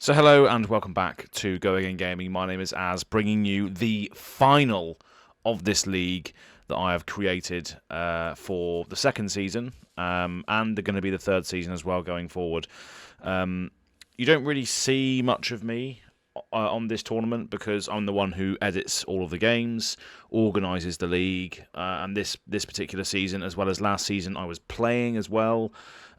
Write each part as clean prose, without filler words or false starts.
So hello and welcome back to Go Again Gaming. My name is Az, bringing you the final of this league that I have created for the second season, and they're going to be the third season as well going forward. You don't really see much of me on this tournament because I'm the one who edits all of the games, organises the league, and this particular season, as well as last season, I was playing as well.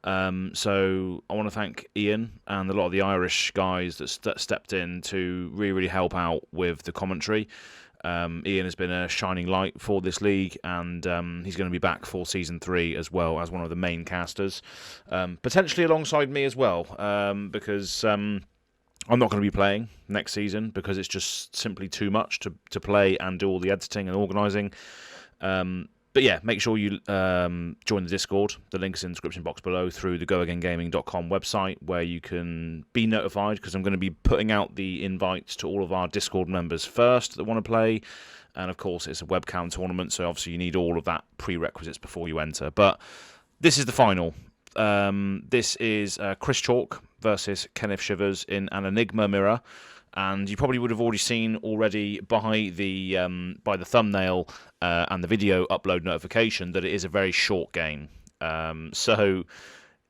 So I want to thank Ian and a lot of the Irish guys that stepped in to really help out with the commentary. Ian has been a shining light for this league, and he's going to be back for Season 3 as well as one of the main casters, potentially alongside me as well, because I'm not going to be playing next season because it's just simply too much to play and do all the editing and organising. But yeah, make sure you join the Discord. The link is in the description box below through the goagaingaming.com website, where you can be notified because I'm going to be putting out the invites to all of our Discord members first that want to play. And of course, it's a webcam tournament, so obviously you need all of that prerequisites before you enter. But this is the final. This is Chris Chalk versus Kenneth Shivers in an Enigma mirror. And you probably would have already seen already by the thumbnail and the video upload notification that it is a very short game. So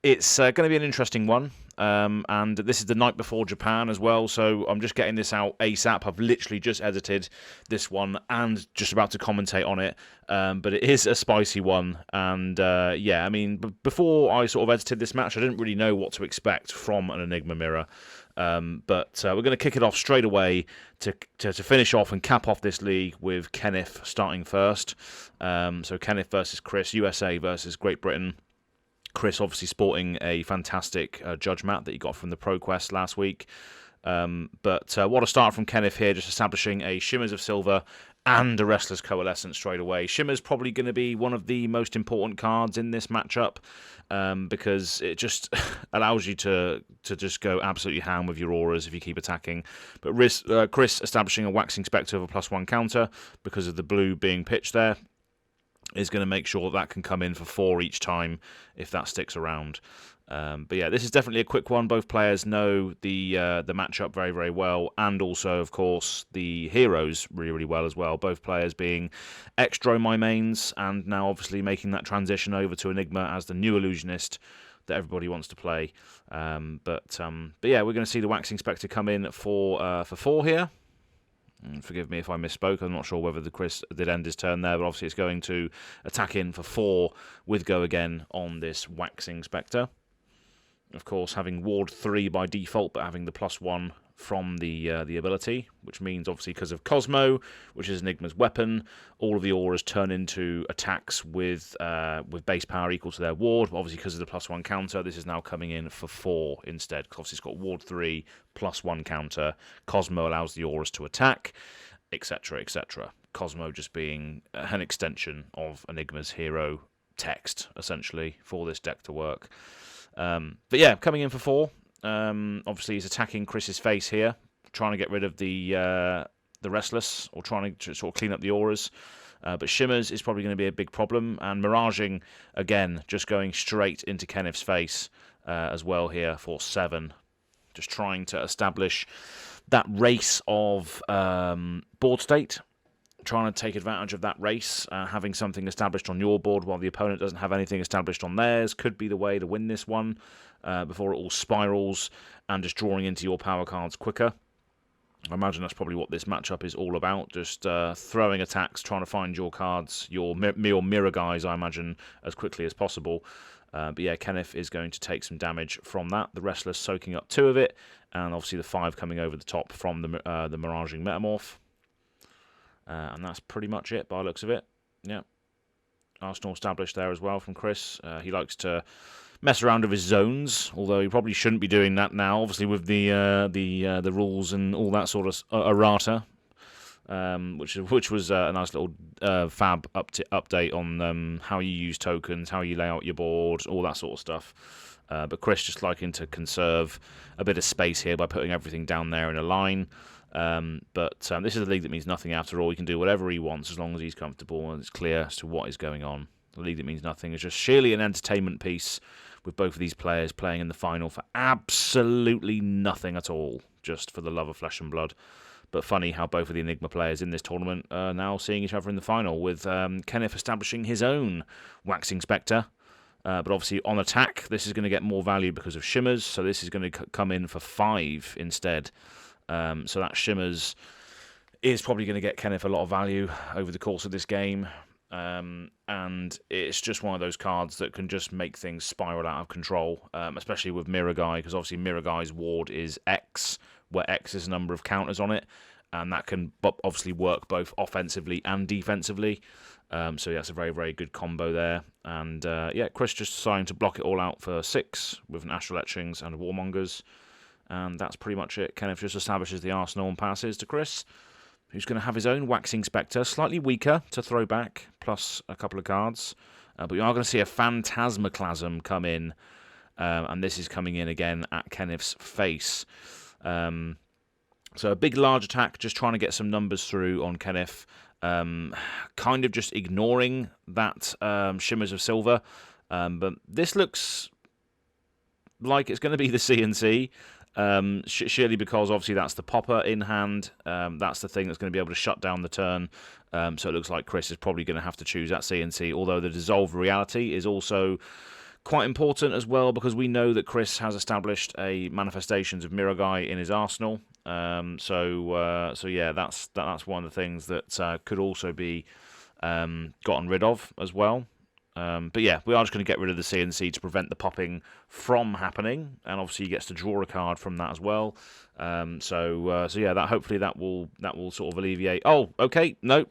it's going to be an interesting one. And this is the night before Japan as well, so I'm just getting this out ASAP. I've literally just edited this one and just about to commentate on it. But it is a spicy one. And yeah, I mean, before I sort of edited this match, I didn't really know what to expect from an Enigma mirror. But we're going to kick it off straight away to finish off and cap off this league with Kenneth starting first. So Kenneth versus Chris, USA versus Great Britain. Chris obviously sporting a fantastic judge mat that he got from the ProQuest last week. But what a start from Kenneth here, just establishing a Shimmers of Silver and a Restless Coalescence straight away. Shimmer's probably going to be one of the most important cards in this matchup because it just allows you to just go absolutely ham with your auras if you keep attacking. But Chris establishing a Waxing Spectre of a +1 counter because of the blue being pitched there is going to make sure that can come in for 4 each time if that sticks around. But yeah, this is definitely a quick one. Both players know the matchup very well, and also, of course, the heroes really well as well. Both players being ex-Dromai mains, and now obviously making that transition over to Enigma as the new illusionist that everybody wants to play. But yeah, we're going to see the Waxing Spectre come in for 4 here. Forgive me if I misspoke. I'm not sure whether the Chris did end his turn there, but obviously it's going to attack in for 4 with Go Again on this Waxing Spectre. Of course, having Ward 3 by default, but having the +1 from the ability, which means obviously because of Cosmo, which is Enigma's weapon, all of the auras turn into attacks with base power equal to their ward. But obviously, because of the +1 counter, this is now coming in for 4 instead. Because obviously, it's got Ward 3 +1 counter. Cosmo allows the auras to attack, etc., etc. Cosmo just being an extension of Enigma's hero text, essentially, for this deck to work. But yeah, coming in for 4. Obviously, he's attacking Chris's face here, trying to get rid of the Restless, or trying to sort of clean up the auras. But Shimmers is probably going to be a big problem, and Miraging, again, just going straight into Kenneth's face as well here for 7. Just trying to establish that race of board state, trying to take advantage of that race, having something established on your board while the opponent doesn't have anything established on theirs could be the way to win this one before it all spirals and just drawing into your power cards quicker. I imagine that's probably what this matchup is all about, just throwing attacks, trying to find your cards, your mirror guys, I imagine, as quickly as possible. But yeah, Kenneth is going to take some damage from that. The Restless soaking up 2 of it, and obviously the 5 coming over the top from the Miraging Metamorph. And that's pretty much it by the looks of it. Yeah. Arsenal established there as well from Chris. He likes to mess around with his zones, although he probably shouldn't be doing that now, obviously with the rules and all that sort of errata, which was a nice little fab update on how you use tokens, how you lay out your board, all that sort of stuff. But Chris just liking to conserve a bit of space here by putting everything down there in a line. But this is a league that means nothing after all. He can do whatever he wants as long as he's comfortable and it's clear as to what is going on. The league that means nothing is just sheerly an entertainment piece with both of these players playing in the final for absolutely nothing at all, just for the love of flesh and blood. But funny how both of the Enigma players in this tournament are now seeing each other in the final, with Kenneth establishing his own Waxing Spectre. But obviously on attack, this is going to get more value because of Shimmers, so this is going to come in for 5 instead. So that Shimmers is probably going to get Kenneth a lot of value over the course of this game. And it's just one of those cards that can just make things spiral out of control, especially with Mirror Guy, because obviously Mirror Guy's ward is X, where X is a number of counters on it, and that can obviously work both offensively and defensively. So yeah, it's a very, very good combo there. And yeah, Chris just deciding to block it all out for 6 with an Astral Etchings and a Warmongers. And that's pretty much it. Kenneth just establishes the arsenal and passes to Chris, who's going to have his own Waxing Spectre, slightly weaker to throw back, plus a couple of cards. But we are going to see a Phantasmaclasm come in, and this is coming in again at Kenneth's face. So a big, large attack, just trying to get some numbers through on Kenneth. Kind of just ignoring that Shimmers of Silver. But this looks like it's going to be the CNC. Surely because obviously that's the popper in hand. That's the thing that's going to be able to shut down the turn. So it looks like Chris is probably going to have to choose that CNC, although the Dissolve Reality is also quite important as well, because we know that Chris has established a Manifestations of Mirror Guy in his arsenal. So yeah, that's one of the things that could also be gotten rid of as well. But yeah, we are just going to get rid of the CNC to prevent the popping from happening, and obviously he gets to draw a card from that as well. So yeah, that hopefully that will sort of alleviate. Oh, okay, no.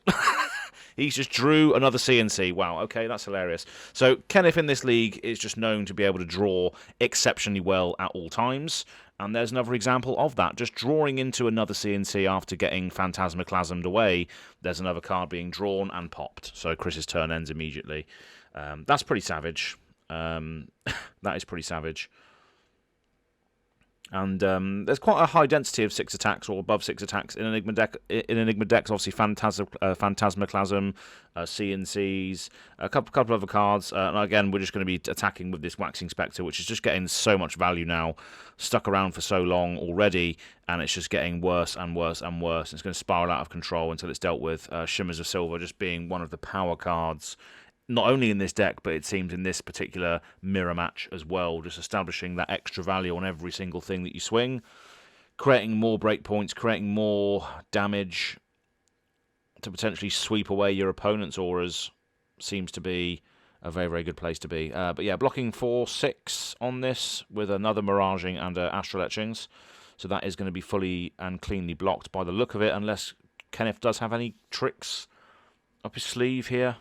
He's just drew another CNC. Wow, okay, that's hilarious. So Kenneth in this league is just known to be able to draw exceptionally well at all times. And there's another example of that. Just drawing into another CNC after getting Phantasmaclasmed away, there's another card being drawn and popped. So Chris's turn ends immediately. That's pretty savage. That is pretty savage. And there's quite a high density of 6 attacks or above 6 attacks in Enigma deck. In Enigma decks, obviously Phantasmaclasm, CNCs, a couple of other cards. And again, we're just going to be attacking with this Waxing Spectre, which is just getting so much value now. Stuck around for so long already, and it's just getting worse and worse and worse. It's going to spiral out of control until it's dealt with. Shimmers of Silver just being one of the power cards, not only in this deck, but it seems in this particular mirror match as well, just establishing that extra value on every single thing that you swing, creating more breakpoints, creating more damage to potentially sweep away your opponent's auras, seems to be a very, very good place to be. But yeah, blocking 4/6 on this with another Miraging and Astral Etchings, so that is going to be fully and cleanly blocked by the look of it, unless Kenneth does have any tricks up his sleeve here.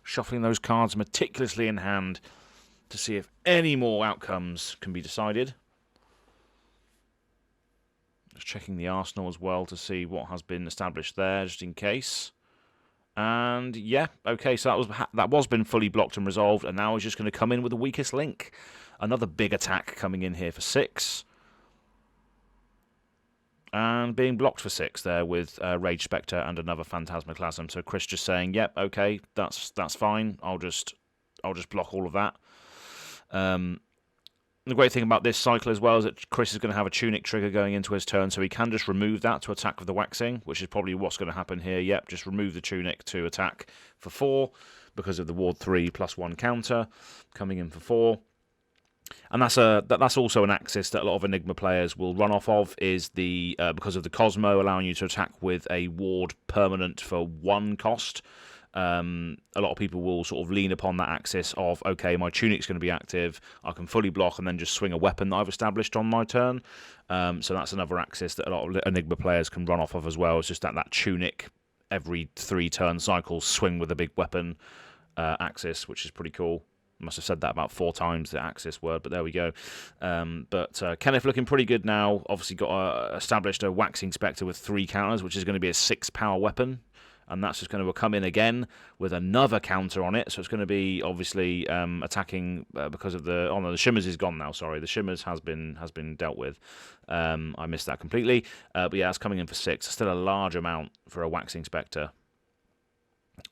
Shuffling those cards meticulously in hand to see if any more outcomes can be decided. Just checking the arsenal as well to see what has been established there, just in case. And yeah, okay, so that was been fully blocked and resolved, and now he's just going to come in with the weakest link. Another big attack coming in here for 6. And being blocked for 6 there with Rage Spectre and another Phantasmaclasm. So Chris just saying, "Yep, okay, that's fine. I'll just block all of that." The great thing about this cycle as well is that Chris is going to have a Tunic trigger going into his turn, so he can just remove that to attack with the Waxing, which is probably what's going to happen here. Yep, just remove the Tunic to attack for 4 because of the Ward 3 +1 counter coming in for 4. And that's also an axis that a lot of Enigma players will run off of, is the because of the Cosmo allowing you to attack with a ward permanent for 1 cost. A lot of people will sort of lean upon that axis of, okay, my Tunic's going to be active, I can fully block and then just swing a weapon that I've established on my turn. So that's another axis that a lot of Enigma players can run off of as well. It's just that Tunic every 3 turn cycles swing with a big weapon axis, which is pretty cool. Must have said that about 4 times, the Axis word, but there we go. But Kenneth looking pretty good now. Obviously got established a Waxing Spectre with 3 counters, which is going to be a 6 power weapon. And that's just going to come in again with another counter on it. So it's going to be obviously attacking because of the... Oh no, the Shimmers is gone now, sorry. The Shimmers has been dealt with. I missed that completely. But yeah, it's coming in for 6. Still a large amount for a Waxing Spectre.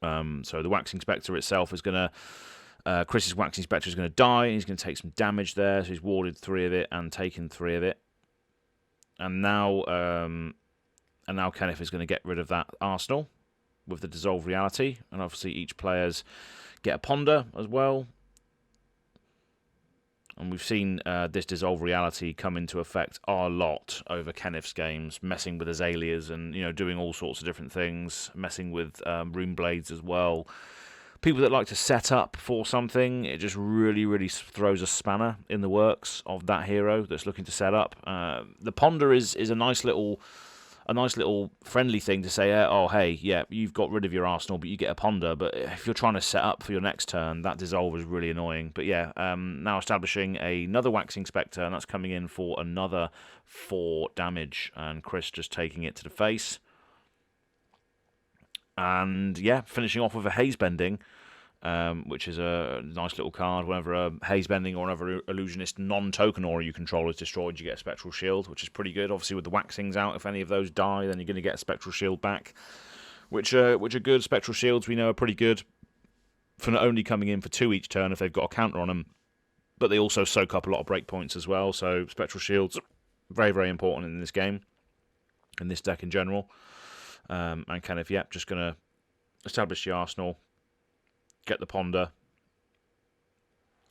So the Waxing Spectre itself is going to... Chris's Waxing Spectre is going to die, and he's going to take some damage there, so he's warded 3 of it and taken 3 of it. And now Kenneth is going to get rid of that arsenal with the Dissolve Reality, and obviously each player's get a Ponder as well. And we've seen this Dissolve Reality come into effect a lot over Kenneth's games, messing with Azaleas and doing all sorts of different things, messing with Rune Blades as well. People that like to set up for something, it just really, really throws a spanner in the works of that hero that's looking to set up. The Ponder is a nice little friendly thing to say, oh, hey, yeah, you've got rid of your arsenal, but you get a Ponder. But if you're trying to set up for your next turn, that Dissolve is really annoying. But yeah, now establishing another Waxing Spectre, and that's coming in for another 4 damage. And Chris just taking it to the face. And yeah, finishing off with a Haze Bending, which is a nice little card. Whenever a Haze Bending or another Illusionist non-token aura you control is destroyed, you get a Spectral Shield, which is pretty good. Obviously, with the Waxings out, if any of those die, then you're going to get a Spectral Shield back, which are good. Spectral Shields, we know, are pretty good for not only coming in for 2 each turn if they've got a counter on them, but they also soak up a lot of breakpoints as well. So Spectral Shields, very, very important in this game, in this deck in general. And kind of, yeah, just going to establish the arsenal, get the Ponder,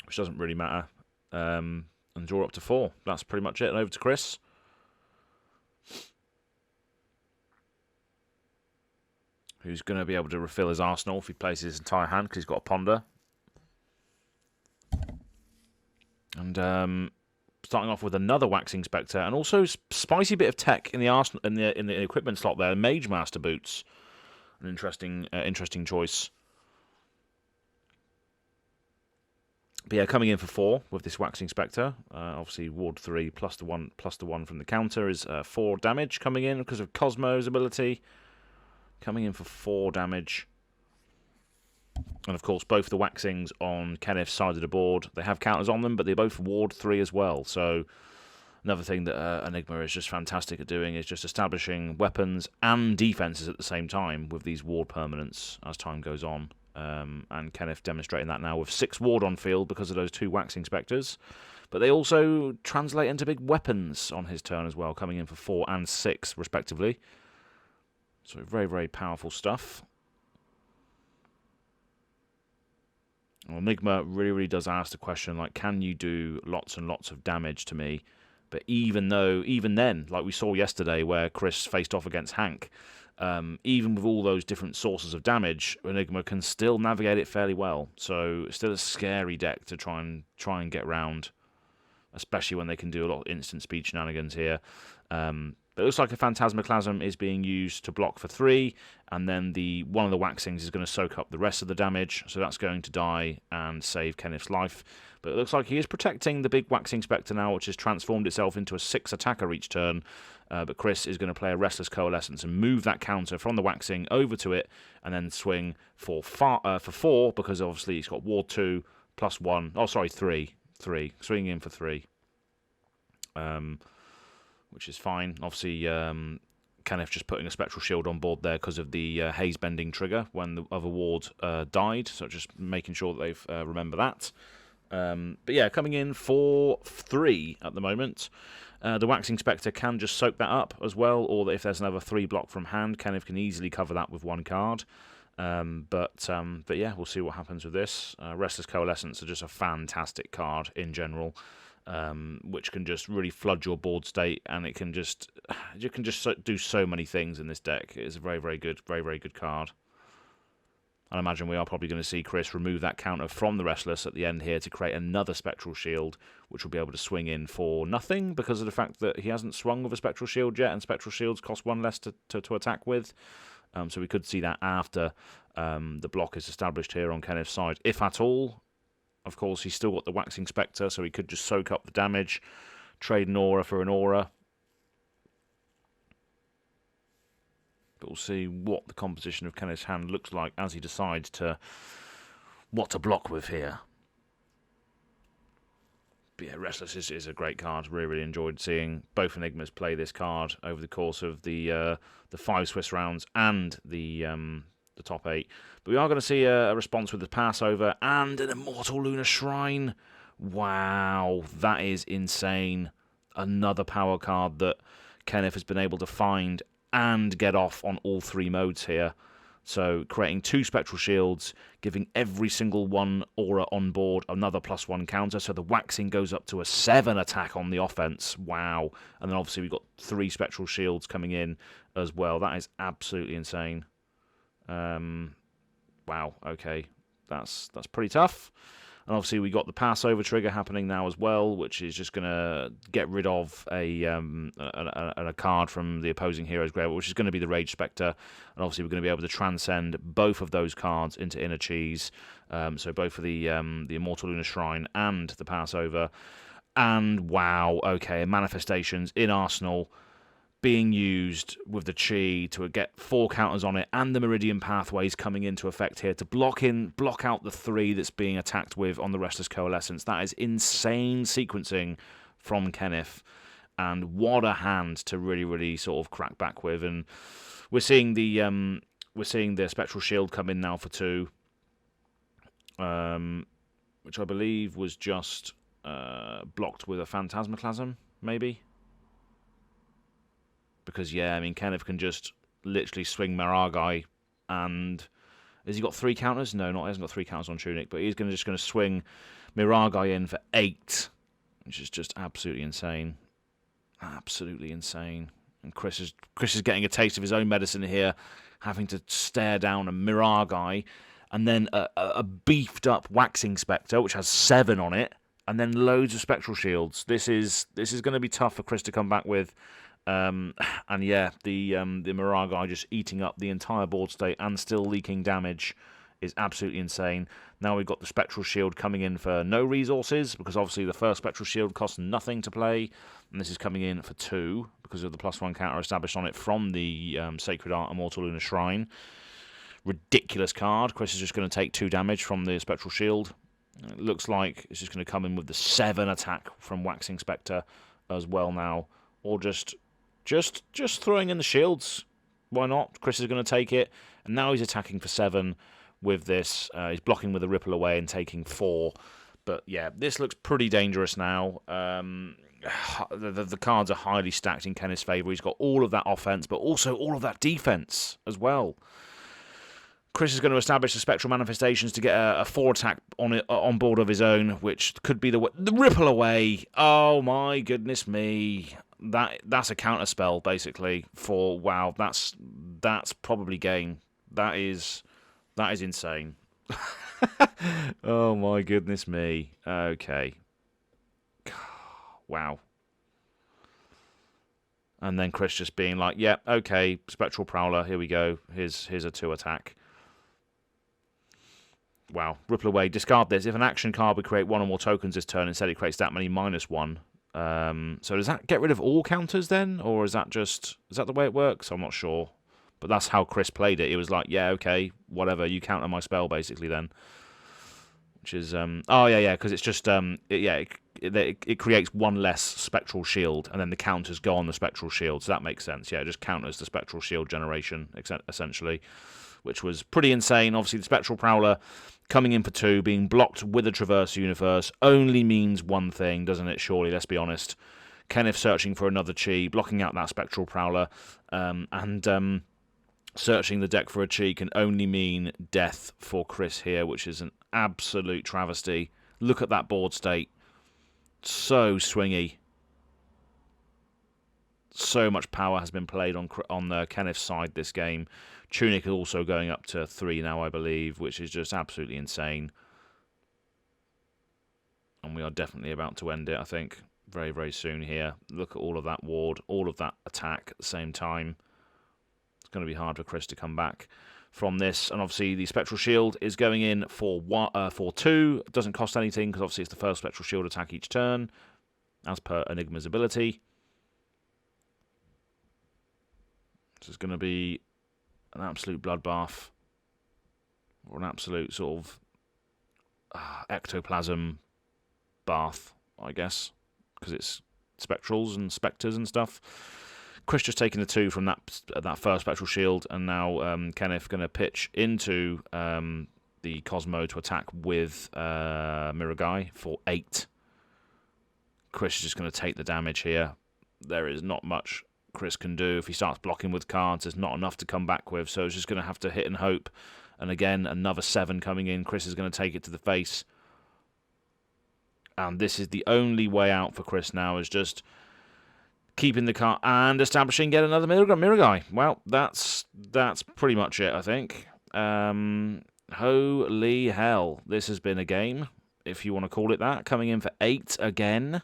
which doesn't really matter, and draw up to 4. That's pretty much it. And over to Chris. Who's going to be able to refill his arsenal if he plays his entire hand, because he's got a Ponder. And starting off with another Waxing Spectre, and also spicy bit of tech in the arsenal, in the equipment slot there. Mage Master boots, an interesting choice. But yeah, coming in for 4 with this Waxing Spectre. Obviously, ward 3 plus the 1 from the counter is 4 damage coming in because of Cosmo's ability. Coming in for 4 damage. And of course, both the Waxings on Kenneth's side of the board, they have counters on them, but they both ward 3 as well. So another thing that Enigma is just fantastic at doing is just establishing weapons and defenses at the same time with these ward permanents as time goes on. And Kenneth demonstrating that now with 6 ward on field because of those 2 Waxing Spectres. But they also translate into big weapons on his turn as well, coming in for 4 and 6 respectively. So very, very powerful stuff. Well, Enigma really, really does ask the question, like, can you do lots and lots of damage to me? But even then, like we saw yesterday where Chris faced off against Hank, even with all those different sources of damage, Enigma can still navigate it fairly well. So it's still a scary deck to try and get round, especially when they can do a lot of instant speed shenanigans here. But it looks like a Phantasmaclasm is being used to block for 3, and then one of the Waxings is going to soak up the rest of the damage, so that's going to die and save Kenneth's life. But it looks like he is protecting the big Waxing Spectre now, which has transformed itself into a 6 attacker each turn. But Chris is going to play a Restless Coalescence and move that counter from the Waxing over to it, and then swing for 4, because obviously he's got Ward 2 plus 1. Oh, sorry, 3. Swinging in for 3. Which is fine. Obviously, Kenneth just putting a Spectral Shield on board there because of the Haze Bending trigger when the other ward died. So just making sure that they've remember that. But yeah, coming in for 3 at the moment. The Waxing Spectre can just soak that up as well, or if there's another 3 block from hand, Kenneth can easily cover that with 1 card. But yeah, we'll see what happens with this. Restless Coalescence are just a fantastic card in general. Which can just really flood your board state, and you can just do so many things in this deck. It's a very, very good card. I imagine we are probably going to see Chris remove that counter from the Restless at the end here to create another Spectral Shield, which will be able to swing in for nothing because of the fact that he hasn't swung with a Spectral Shield yet, and Spectral Shields cost 1 less to attack with. So we could see that after the block is established here on Kenneth's side, if at all. Of course, he's still got the Waxing Spectre, so he could just soak up the damage, trade an aura for an aura. But we'll see what the composition of Kenneth's hand looks like as he decides what to block with here. But yeah, Restless is a great card. Really, really enjoyed seeing both Enigmas play this card over the course of the 5 Swiss rounds and the the top 8. But we are going to see a response with the Passover and an Immortal Lunar Shrine. Wow, that is insane. Another power card that Kenneth has been able to find and get off on all 3 modes here. So creating 2 Spectral Shields, giving every single one aura on board another +1 counter. So the waxing goes up to a 7 attack on the offense. Wow. And then obviously we've got 3 Spectral Shields coming in as well. That is absolutely insane. Wow, okay. That's pretty tough. And obviously we got the Passover trigger happening now as well, which is just going to get rid of a card from the opposing hero's graveyard, which is going to be the Rage Spectre. And obviously we're going to be able to transcend both of those cards into Inner Cheese. So both for the Immortal Lunar Shrine and the Passover. And wow, okay, Manifestations in Arsenal being used with the Chi to get 4 counters on it, and the Meridian Pathways coming into effect here to block out the 3 that's being attacked with on the Restless Coalescence. That is insane sequencing from Kenneth, and what a hand to really sort of crack back with. And we're seeing the Spectral Shield come in now for 2, which I believe was just blocked with a Phantasmaclasm, maybe. Because, yeah, I mean, Kenneth can just literally swing Maragai, and has he got 3 counters? No, he hasn't got 3 counters on Tunic, but he's just going to swing Miragai in for 8, which is just absolutely insane. Absolutely insane. And Chris is getting a taste of his own medicine here, having to stare down a Miragai, and then a beefed up Waxing Spectre, which has 7 on it, and then loads of Spectral Shields. This is going to be tough for Chris to come back with. And yeah, the Miragai just eating up the entire board state and still leaking damage is absolutely insane. Now we've got the Spectral Shield coming in for no resources, because obviously the first Spectral Shield costs nothing to play, and this is coming in for 2 because of the +1 counter established on it from the Sacred Art Immortal Lunar Shrine. Ridiculous card. Chris is just going to take 2 damage from the Spectral Shield. It looks like it's just going to come in with the 7 attack from Waxing Spectre as well now, or just throwing in the shields. Why not? Chris is going to take it, and now he's attacking for 7 with this. He's blocking with a Ripple Away and taking 4. But yeah, this looks pretty dangerous now. The cards are highly stacked in Kenneth's favour. He's got all of that offense, but also all of that defense as well. Chris is going to establish the Spectral Manifestations to get a 4 attack on board of his own, which could be the Ripple Away. Oh my goodness me. That's a counter spell basically for wow. That's probably game. That is insane. Oh my goodness me. Okay. Wow. And then Chris just being like, yeah, okay, Spectral Prowler, here we go. Here's a 2 attack. Wow. Ripple Away. Discard this. If an action card would create 1 or more tokens this turn, instead it creates that many -1. So does that get rid of all counters then? Or is that the way it works? I'm not sure. But that's how Chris played it. It was like, yeah, okay, whatever, you counter my spell basically then. Which is, oh yeah, because it's just, it creates 1 less Spectral Shield, and then the counters go on the Spectral Shield, so that makes sense. Yeah, it just counters the Spectral Shield generation, essentially, which was pretty insane. Obviously, the Spectral Prowler coming in for 2, being blocked with a Traverse Universe, only means one thing, doesn't it, surely, let's be honest. Kenneth searching for another Chi, blocking out that Spectral Prowler, and searching the deck for a Chi can only mean death for Chris here, which is an absolute travesty. Look at that board state. So swingy. So much power has been played on Kenneth's side this game. Tunic is also going up to 3 now, I believe, which is just absolutely insane. And we are definitely about to end it, I think, very, very soon here. Look at all of that ward, all of that attack at the same time. It's going to be hard for Chris to come back from this. And obviously the Spectral Shield is going in for 2. It doesn't cost anything because obviously it's the first Spectral Shield attack each turn, as per Enigma's ability. This is going to be an absolute bloodbath, or an absolute sort of ectoplasm bath, I guess, because it's spectrals and spectres and stuff. Chris just taking the 2 from that first Spectral Shield, and now Kenneth going to pitch into the Cosmo to attack with Mirror Guy for 8. Chris is just going to take the damage here. There is not much Chris can do. If he starts blocking with cards, there's not enough to come back with, so he's just going to have to hit and hope. And again, another 7 coming in. Chris is going to take it to the face. And this is the only way out for Chris now, is just keeping the card and establishing yet another Mirror Guy. Well, that's pretty much it, I think. Holy hell. This has been a game, if you want to call it that. Coming in for 8 again,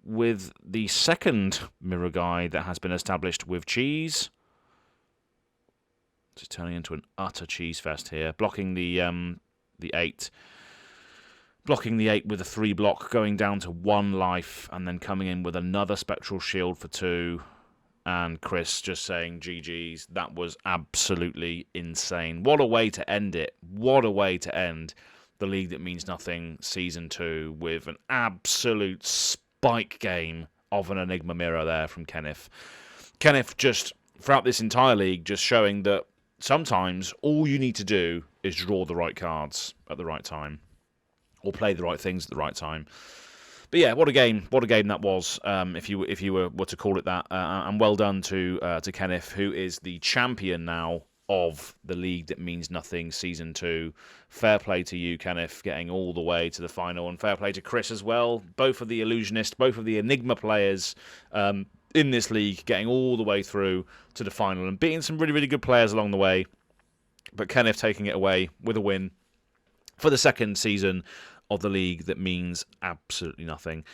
with the second Mirror Guy that has been established with cheese. It's turning into an utter cheese fest here. Blocking the 8. Blocking the 8 with a 3 block, going down to 1 life, and then coming in with another Spectral Shield for 2. And Chris just saying, GG's, that was absolutely insane. What a way to end it. What a way to end the League That Means Nothing Season 2 with an absolute spike game of an Enigma mirror there from Kenneth. Kenneth just, throughout this entire league, just showing that sometimes all you need to do is draw the right cards at the right time, or play the right things at the right time. But yeah, what a game that was, if you were to call it that. And well done to Kenneth, who is the champion now of the League That Means Nothing Season 2. Fair play to you, Kenneth, getting all the way to the final, and fair play to Chris as well. Both of the Illusionist, both of the Enigma players in this league, getting all the way through to the final and beating some really, really good players along the way. But Kenneth taking it away with a win for the second season of the League That Means absolutely nothing.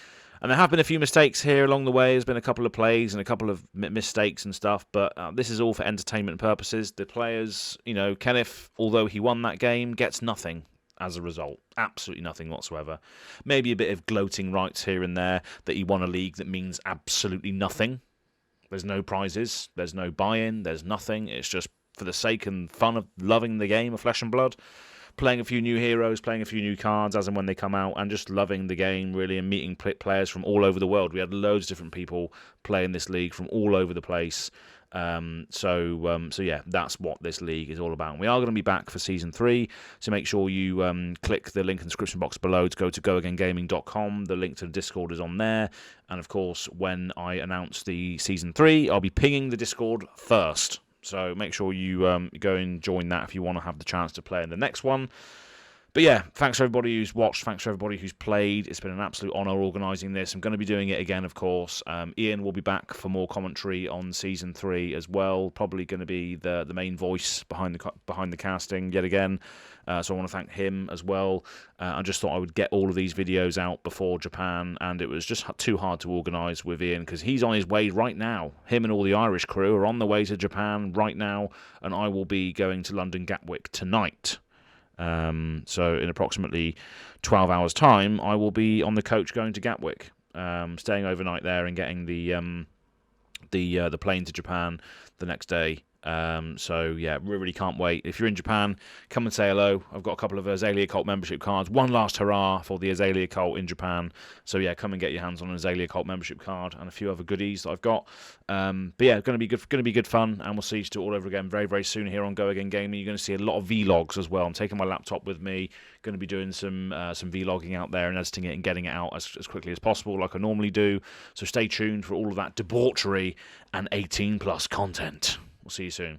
And there have been a few mistakes here along the way. There's been a couple of plays and a couple of mistakes and stuff, but this is all for entertainment purposes. The players, Kenneth, although he won that game, gets nothing as a result. Absolutely nothing whatsoever. Maybe a bit of gloating rights here and there that he won a league that means absolutely nothing. There's no prizes, there's no buy-in, there's nothing. It's just for the sake and fun of loving the game of Flesh and Blood. Playing a few new heroes, playing a few new cards as and when they come out, and just loving the game, really, and meeting players from all over the world. We had loads of different people playing this league from all over the place. So yeah, that's what this league is all about. And we are going to be back for Season 3, so make sure you click the link in the description box below to go to goagaingaming.com. The link to the Discord is on there. And of course, when I announce the Season 3, I'll be pinging the Discord first. So make sure you go and join that if you want to have the chance to play in the next one. But yeah, thanks for everybody who's watched. Thanks for everybody who's played. It's been an absolute honour organising this. I'm going to be doing it again, of course. Ian will be back for more commentary on Season 3 as well. Probably going to be the main voice behind the casting yet again. So I want to thank him as well. I just thought I would get all of these videos out before Japan, and it was just too hard to organise with Ian because he's on his way right now. Him and all the Irish crew are on the way to Japan right now, and I will be going to London Gatwick tonight. So in approximately 12 hours' time, I will be on the coach going to Gatwick, staying overnight there and getting the plane to Japan the next day. So yeah, really can't wait. If you're in Japan, come and say hello. I've got a couple of Azalea Cult membership cards. One last hurrah for the Azalea Cult in Japan. So yeah, come and get your hands on an Azalea Cult membership card and a few other goodies that I've got. But yeah, going to be good fun, and we'll see you all over again very, very soon here on Go Again Gaming. You're going to see a lot of vlogs as well. I'm taking my laptop with me. Going to be doing some vlogging out there and editing it and getting it out as quickly as possible, like I normally do. So stay tuned for all of that debauchery and 18+ content. We'll see you soon.